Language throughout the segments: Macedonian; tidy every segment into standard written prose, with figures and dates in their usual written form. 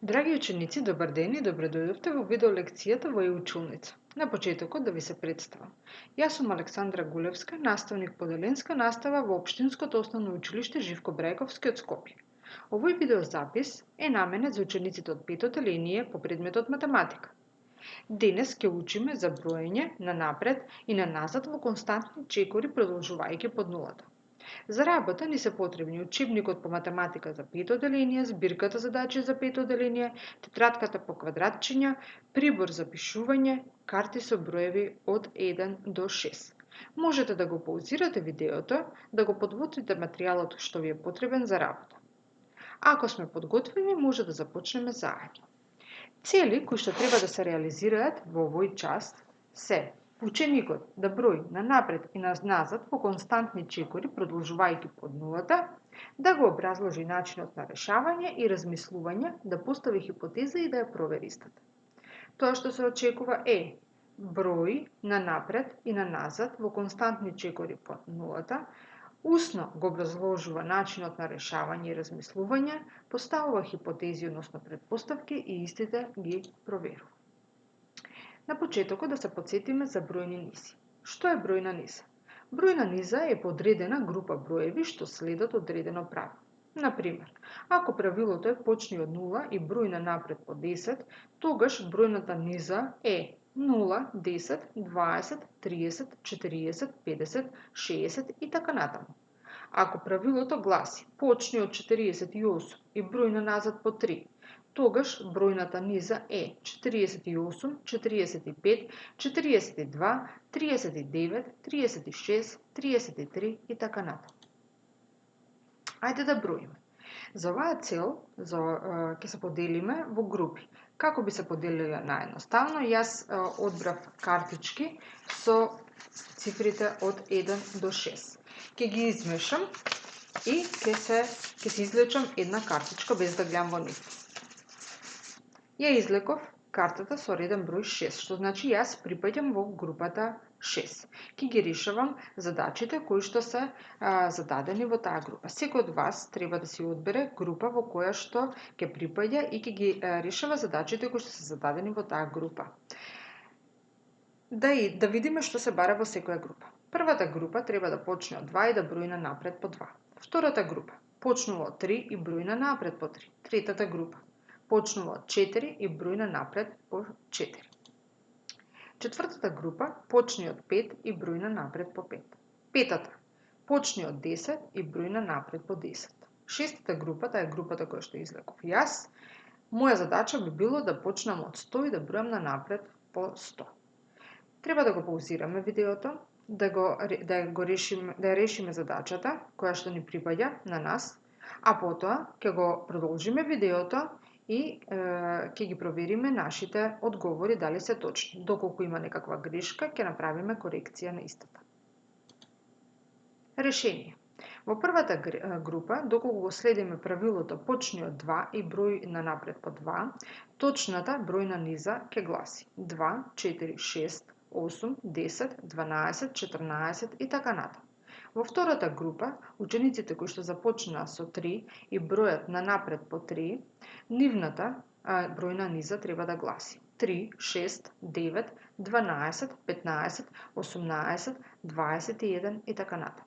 Драги ученици, добар ден и добре дојдовте во видеолекцијата во e-училница. На почетокот да ви се представам. Јас сум Александра Гулевска, наставник по деленска настава во Општинското основно училиште Живко Брајковски од Скопје. Овој видеозапис е наменет за учениците од петото линија по предметот математика. Денес ќе учиме за броење на напред и на назад во константни чекори продолжувајќи под нулата. За работа ни се потребни учебникот по математика за пето оделение, збирката задачи за пето оделение, тетратката по квадратчиња, прибор за пишување, карти со броеви од 1 до 6. Можете да го паузирате видеото, да го подготвите материјалот што ви е потребен за работа. Ако сме подготвени, може да започнеме заедно. Цели кои што треба да се реализираат во овој час се ученикот да брои на напред и на назад по константни чекори, продолжувајќи под нулата, да го образложи начинот на решавање и размислување, да постави хипотеза и да ја провери истата. Тоа што се очекува е брои на напред и на назад во константни чекори под нулата, усно го образложува начинот на решавање и размислување, поставува хипотези односно претпоставки и истите ги проверува. На почетокот да се потсетиме за бројни низи. Што е бројна низа? Бројна низа е подредена група броеви што следат одредено правило. Например, ако правилото е почни од 0 и број на напред по 10, тогаш бројната низа е 0, 10, 20, 30, 40, 50, 60 и така натаму. Ако правилото гласи почни од 48 и број на назад по 3, тогаш бројната низа е 48, 45, 42, 39, 36, 33 и така натаму. Ајде да броиме. За оваа цел ќе се поделиме во групи. Како би се поделиле наједноставно? Јас одбрав картички со цифрите од 1 до 6. Ќе ги измешам и ќе се извлечам една картичка без да гледам во нив. Ја излеков картата со реден број 6, што значи јас припаѓам во групата 6. Ќе ги решавам задачите кои што се зададени во таа група. Секој од вас треба да си одбере група во која што ќе припаѓа и ќе ги решава задачите кои што се зададени во таа група. Да видиме што се бара во секоја група. Првата група треба да почне од 2 и да брои на напред по 2. Втората група почнува од 3 и брои на напред по 3. Третата група почнува од 4 и брои на напред по 4. Четвртата група почни од 5 и брои на напред по 5. Петата почни од 10 и брои на напред по 10. Шестата група, таа е групата која што излеков јас, моја задача би било да почнам од 100 и да бројам на напред по 100. Треба да го паузираме видеото, да ја решиме задачата која што ни припаѓа на нас, а потоа ќе го продолжиме видеото и ќе ги провериме нашите одговори дали се точни. Доколку има некаква грешка, ќе направиме корекција на истата. Решение. Во првата група, доколку го следиме правилото почни од 2 и број на напред по 2, точната бројна низа ќе гласи 2, 4, 6, 8, 10, 12, 14 и така натаму. Во втората група, учениците кои што започнаа со 3 и бројат на напред по 3, нивната бројна низа треба да гласи 3, 6, 9, 12, 15, 18, 21 и така натаму.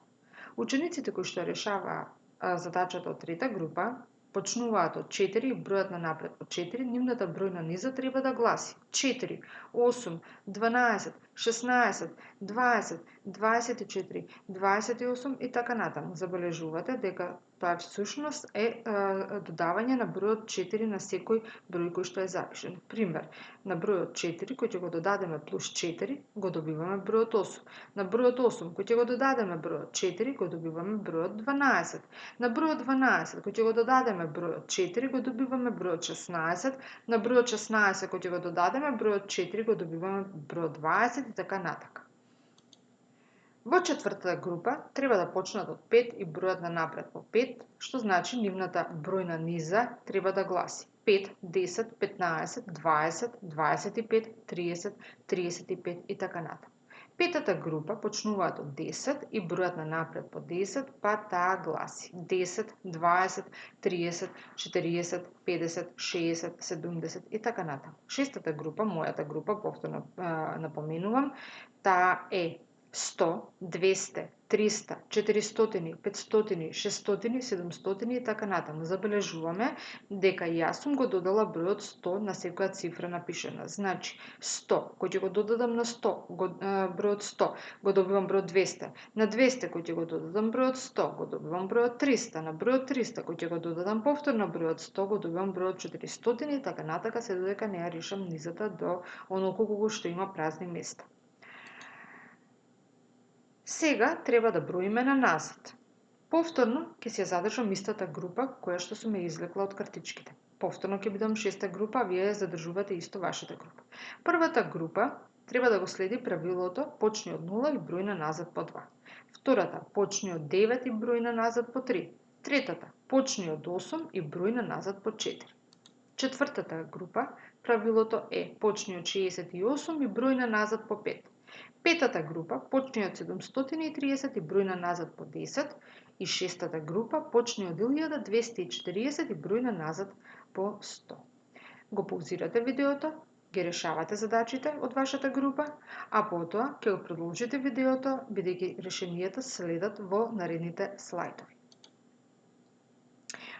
Учениците кои што решаваа задачата од трета група, почнуваат од 4 и бројат на напред по 4, нивната бројна низа треба да гласи 4, 8, 12, 16, 20, 24, 28 и така натаму. Забележувате дека тоа всушност е додавање на бројот 4 на секој број кој што е запишен. Пример, на бројот 4 кој ќе го додадеме плюс 4, го добиваме бројот 8. На бројот 8 кој ќе го додадеме бројот 4, го добиваме бројот 12. На бројот 12 кој ќе го додадеме бројот 4, го добиваме бројот 16. На бројот 16 кој ќе го додадеме бројот 4, го добиваме бројот 20 и така натака. Во четвртата група треба да почнат од 5 и бројат на напред по 5, што значи нивната бројна низа треба да гласи 5, 10, 15, 20, 25, 30, 35 и така натаму. Петата група почнуваат од 10 и бројат на напред по 10, па таа гласи 10, 20, 30, 40, 50, 60, 70 и така натаму. Шестата група, мојата група, повторно напоменувам, таа е 100, 200, 300, 400, 500, 600, 700 и така натаму. Забележуваме дека јас сум го додала бројот 100 на секоја цифра напишана. Значи, 100, кој ќе го додадам на 100, бројот 100, го добивам бројот 200. На 200, кој ќе го додадам бројот 100, го добивам бројот 300. На бројот 300, кој ќе го додадам повторно бројот 100, го добивам бројот 400 и така натака, се додека не ја решам низата до онолку што има празни места. Сега треба да броиме на назад. Повторно ќе се задржам истата група која што сум ја извлекла од картичките. Повторно ќе бидам шеста група, а вие ја задржувате исто вашата група. Првата група треба да го следи правилото почни од 0 и број на назад по 2. Втората почни од 9 и број на назад по 3. Третата почни од 8 и број на назад по 4. Четвртата група правилото е почни од 68 и број на назад по 5. Петата група почни од 730 и број на назад по 10 и шестата група почни од 1240 и број на назад по 100. Го паузирате видеото, ги решавате задачите од вашата група, а потоа ќе го продолжите видеото бидејќи решенијата следат во наредните слајдови.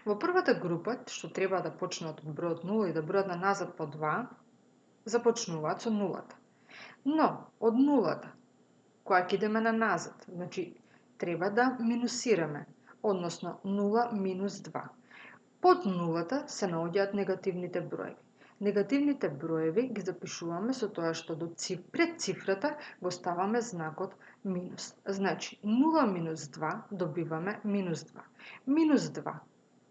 Во првата група, што треба да почнат од бројот 0 и да бројат на назад по 2, започнуваат со нулата. Но, од нулата, која ќе идеме на назад, значи, треба да минусираме, односно 0 минус 2. Под нулата се наоѓаат негативните броеви. Негативните броеви ги запишуваме со тоа што пред цифрата го ставаме знакот минус. Значи, 0 минус 2 добиваме минус 2. Минус 2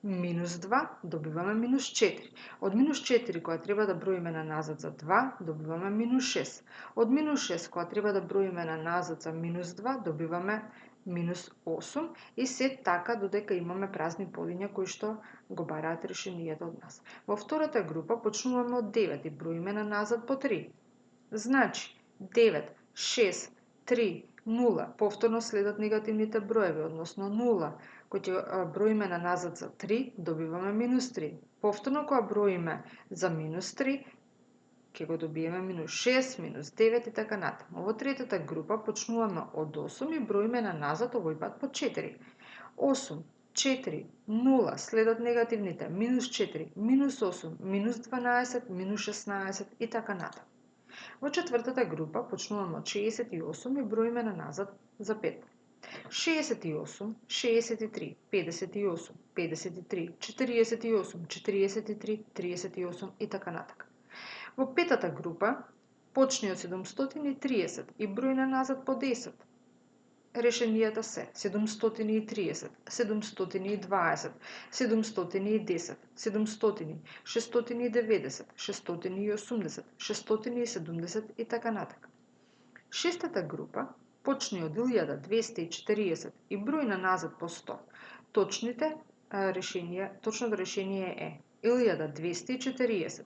минус 2 добиваме минус 4. Од минус 4 која треба да броиме на назад за 2 добиваме минус 6. Од минус 6 која треба да броиме на назад за минус 2 добиваме минус 8 и се така додека имаме празни полиња кои што го бараат решенијата од нас. Во втората група почнуваме од 9 и броиме на назад по 3. Значи 9, 6, 3, 0, повторно следат негативните броеви, односно 0. Кој ќе броиме на назад за 3, добиваме минус 3. Повторно кога броиме за минус 3, ќе го добиеме минус 6, минус 9 и така натаму. Во третата група почнуваме од 8 и броиме на назад овој пат по 4. 8, 4, 0, следат негативните, минус 4, минус 8, минус 12, минус 16 и така натаму. Во четвртата група почнуваме од 68 и броиме на назад за 5. 68, 63, 58, 53, 48, 43, 38 и така натака. Во петата група почни од 730 и број на назад по 10. Решенијата се 730, 720, 710, 700, 690, 680, 670 и така натака. Шестата група почни од 1240 и број на назад по 100. Точното решение е 1240.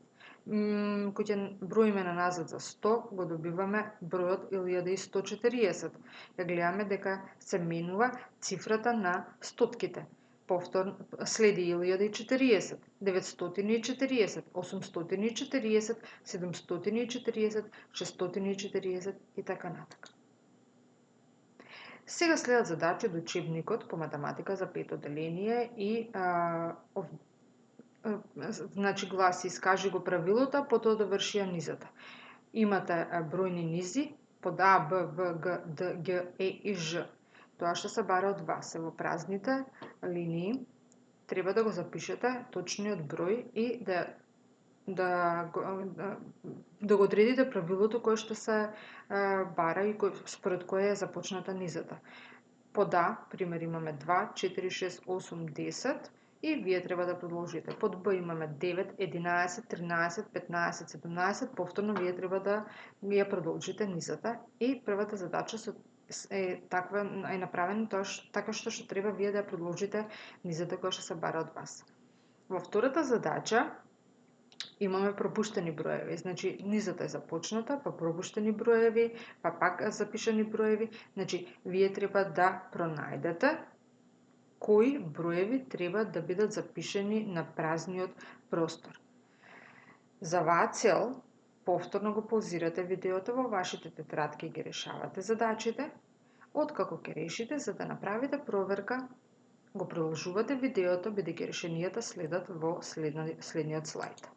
Кој ќе броиме на назад за 100, го добиваме бројот 1140. Ја гледаме дека се менува цифрата на стотките. Повторно следи 1040, 940, 840, 740, 640 и така натака. Сега следат задачи од учебникот по математика за пето деление и значи гласи искажи го правилото, потоа доврши ја низата. Имате бројни низи под А, Б, В, Г, Д, Г, Е и Ж. Тоа што се бара од вас е во празните линии, треба да го запишете точниот број и да го одредите правилото кое што се бара и според кое е започната низата. Под А, пример, имаме 2, 4, 6, 8, 10 и вие треба да продолжите. Под Б имаме 9, 11, 13, 15, 17, повторно вие треба да ја продолжите низата и првата задача е направена така што треба вие да ја продолжите низата која што се бара од вас. Во втората задача Имаме пропуштени броеви, значи низата е започната, па пропуштени броеви, па пак запишани броеви. Значи, вие треба да пронајдете кои броеви треба да бидат запишани на празниот простор. За оваа цел, повторно го паузирате видеото во вашите тетрадки и ги решавате задачите. Откако ќе решите, за да направите проверка, го продолжувате видеото, бидејќи решенијата следат во следниот слайд.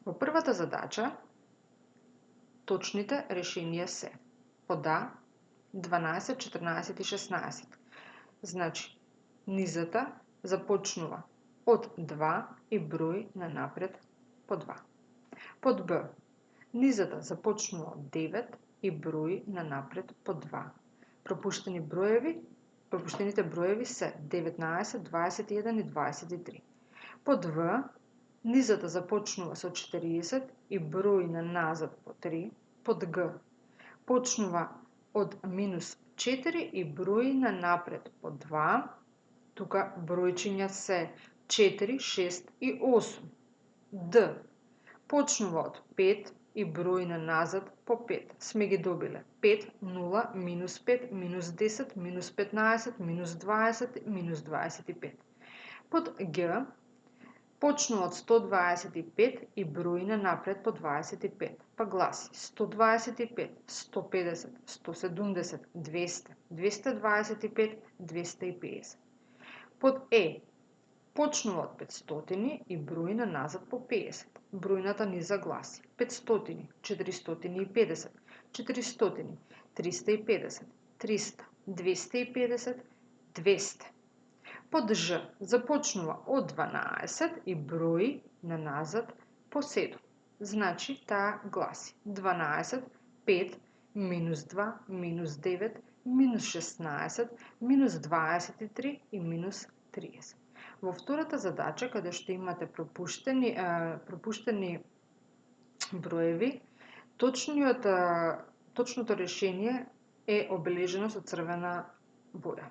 Во првата задача, точните решенија се под А 12, 14 и 16. Значи, низата започнува од 2 и брои на напред по 2. Под Б, низата започнува од 9 и брои на напред по 2. Пропуштените броеви се 19, 21 и 23. Под В, низата започнува со 40 и брои на назад по 3. Под Г, почнува од минус 4 и брои на напред по 2. Тука бројчиња се 4, 6 и 8. Д, почнува од 5 и брои на назад по 5. Сме ги добиле 5, 0, минус 5, минус 10, минус 15, минус 20, минус 25. Под Г, почнува од 125 и брои на напред по 25. Па гласи 125, 150, 170, 200, 225, 250. Под Е, почнува од 500 и брои на назад по 50. Бројната низа гласи 500, 450, 400, 350, 300, 250, 200. Под Ж, започнува од 12 и брои на назад по 7. Значи, таа гласи 12, 5, минус 2, минус 9, минус 16, минус 23 и минус 30. Во втората задача, каде што имате пропуштени броеви, точното решение е обележено со црвена боја.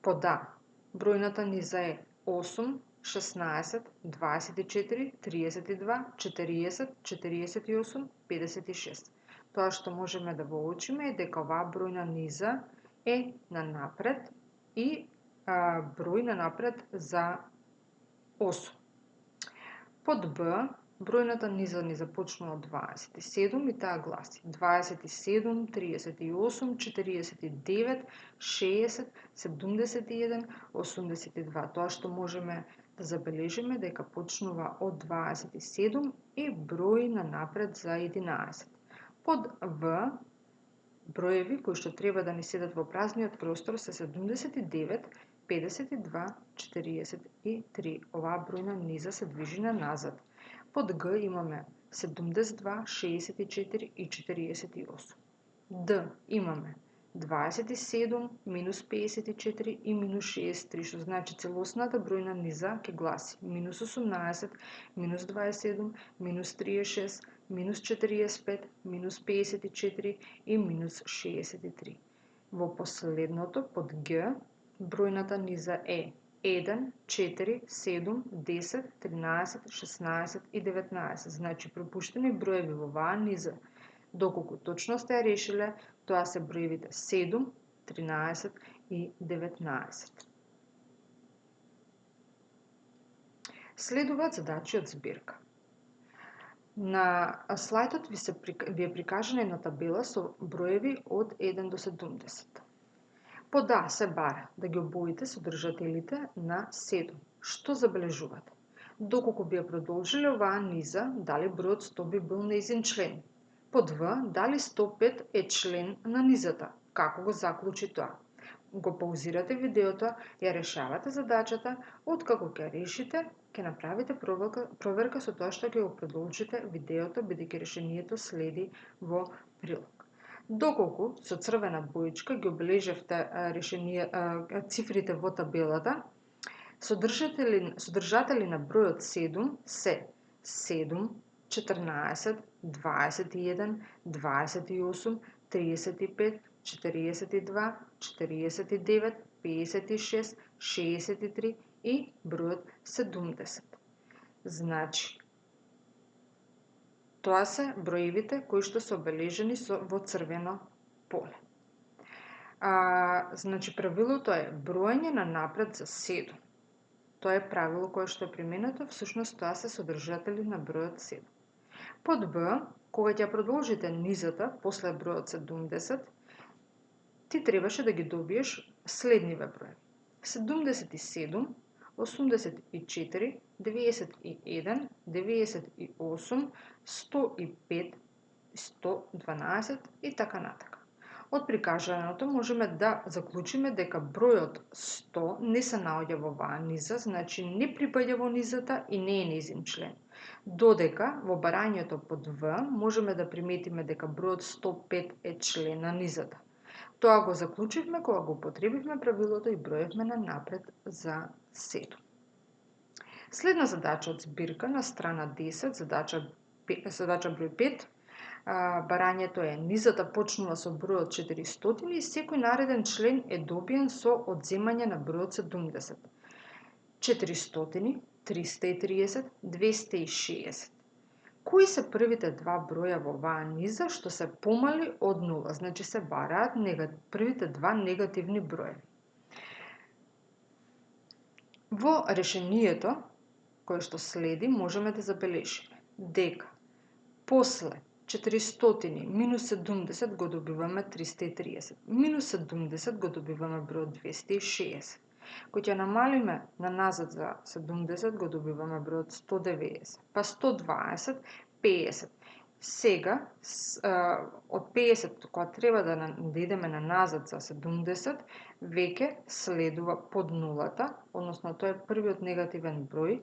Под А, бројната низа е 8, 16, 24, 32, 40, 48, 56. Тоа што можеме да го уочиме е дека оваа бројна низа е на напред и број на напред за 8. Под Б, бројната низа ни започнува од 27 и таа гласи 27, 38, 49, 60, 71, 82. Тоа што можеме да забележиме дека почнува од 27 и брои на напред за 11. Под В, броеви кои што треба да ни седат во празниот простор се 79, 52, 43. Оваа бројна низа се движи на назад. Под Г имаме 72, 64 и 48. Д имаме 27, минус 54 и минус 63, што значи целосната бројна низа ќе гласи минус 18, минус 27, минус 36, минус 45, минус 54 и минус 63. Во последното, под Г, бројната низа е 1, 4, 7, 10, 13, 16 и 19. Значи, пропуштени броеви во оваа низа, доколку точно сте ја решиле, тоа се броевите 7, 13 и 19. Следуваат задачи од збирка. На слайдот ви е прикажана една табела со броеви од 1 до 70. Под А се бара да ги обоите содржателите на 7. Што забележувате? Доколку би ја продолжиле оваа низа, дали бројот 100 би бил нејзин член? Под В, дали 105 е член на низата? Како го заклучи тоа? Го паузирате видеото, ја решавате задачата, откако ќе решите, ќе направите проверка со тоа што ќе го продолжите видеото, бидејќи решението следи во прилог. Доколку со црвена боичка ги обележевте цифрите во табелата, содржатели на бројот 7 се 7, 14, 21, 28, 35, 42, 49, 56, 63 и бројот 70. Значи, тоа се броевите кои што се обележени во црвено поле. Значи, правилото е броење на напред за 7. Тоа е правило кое што е применето, всушност тоа се содржатели на бројот 7. Под Б, кога ќе продолжите низата после бројот 70, ти требаше да ги добиеш следниве броеви: 77, 84, 91, 98, 105, 112 и така натака. Од прикажаното можеме да заклучиме дека бројот 100 не се наоѓа во оваа низа, значи не припаѓа во низата и не е нејзин член. Додека во барањето под В можеме да приметиме дека бројот 105 е член на низата. Тоа го заклучивме кога го употребивме правилото и броевме на напред за 7. Следна задача од збирка на страна 10, задача број 5. Барањето е: низата почнува со бројот 400 и секој нареден член е добиен со одземање на бројот 70. 400, 330, 260. Кои се првите два броја во оваа низа што се помали од 0? Значи се бараат првите два негативни броеви. Во решението кое што следи можеме да забележиме дека после 400 минус 70 го добиваме 330. Минус 70 го добиваме бројот 260. Кој ќе намалиме на назад за 70 го добиваме бројот 190. Па 120, 50. Сега, од 50, кога треба да идеме на назад за 70, веќе следува под нулата, односно тоа е првиот негативен број,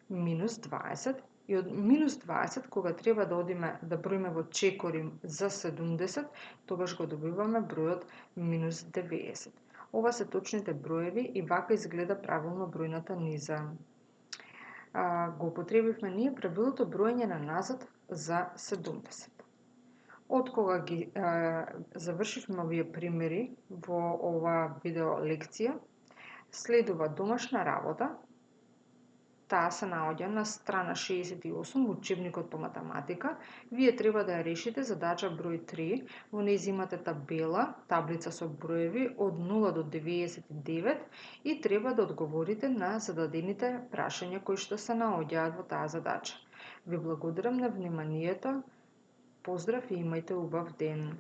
минус 20. И од минус 20, кога треба да одиме да броиме во чекори за 70, тогаш го добиваме бројот минус 90. Ова се точните броеви и вака изгледа правилно бројната низа. Го употребивме ние правилото броење на назад за 70. Од кога ги завршивме овие примери во оваа видео лекција, следува домашна работа. Таа се наоѓа на страна 68 во учебникот по математика. Вие треба да ја решите задача број 3. Во нејзина имате таблица со броеви од 0 до 99 и треба да одговорите на зададените прашања кои што се наоѓаат во таа задача. Ви благодарам на вниманието. Поздрав и имајте убав ден.